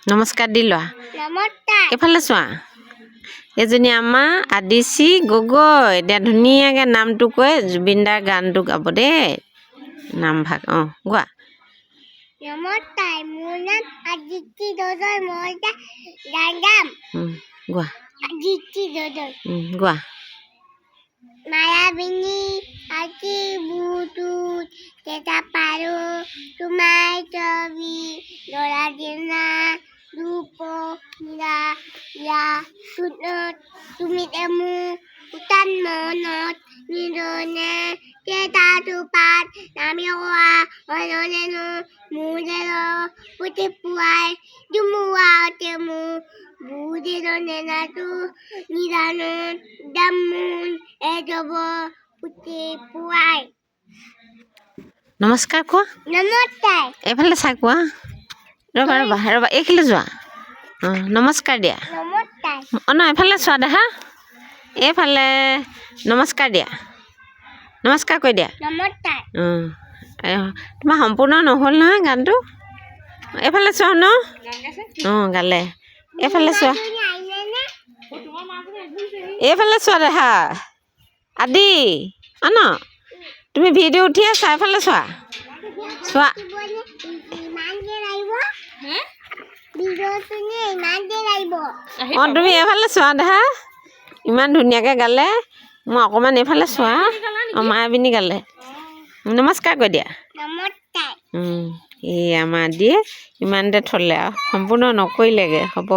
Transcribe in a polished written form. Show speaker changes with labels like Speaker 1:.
Speaker 1: নমস্কাৰ দি লোৱা
Speaker 2: নমস্কাৰ
Speaker 1: এইফালে চোৱা এজনী আমাৰ আদিশী গগৈ এতিয়া ধুনীয়াকৈ নামটো কৈ জুবিনদাৰ গানটো গাব দেই নামভাগ গোৱা
Speaker 2: নমস্কাৰ মোৰ নাম আদিত্য গগৈ মই গান গাম
Speaker 1: গোৱা
Speaker 2: আদিত্য গগৈ
Speaker 1: গোৱা
Speaker 2: মায়াবিনী আজি বুটুত কেটা পাৰো তোমাৰ ছবি লৰা দিনা ৰূপ নীলা ইয়া সুনত তুমি মোক উতান মনত নিদনে কেটা তুপাত নামি হোৱা অনলেনো মুৰেৰ পুতি পুৱাই দুমুৱাতে মোৰ বুদিৰ নেনাটো নিদানত দামুন এজব পুতি পুৱাই
Speaker 1: নমস্কাৰ কোৱা
Speaker 2: নমস্কাৰ
Speaker 1: এইফালে চাই কোৱা ৰ'বা ৰ'বা ৰ'বা এইফালে যোৱা নমস্কাৰ দিয়া
Speaker 2: নমস্কাৰ
Speaker 1: ন এইফালে চোৱা দেখা এইফালে নমস্কাৰ দিয়া নমস্কাৰ কৈ দিয়া
Speaker 2: নমস্কাৰ
Speaker 1: তোমাৰ সম্পূৰ্ণ নহ'ল নহয় গানটো এইফালে চোৱা ন গালে এইফালে চোৱা এইফালে চোৱা দেখা আদি ন তুমি ভিডিঅ' উঠি আছা এইফালে চোৱা চোৱা তুমি এইফালে চোৱা দেখা ইমান ধুনীয়াকৈ গালে মই অকণমান এইফালে চোৱা মায়াবিনী গালে নমস্কাৰ কৈ দিয়া
Speaker 2: নমস্কাৰ
Speaker 1: এই আমাৰ দিয়ে ইমানতে থ'লে আৰু সম্পূৰ্ণ নকৰিলেগৈ হ'ব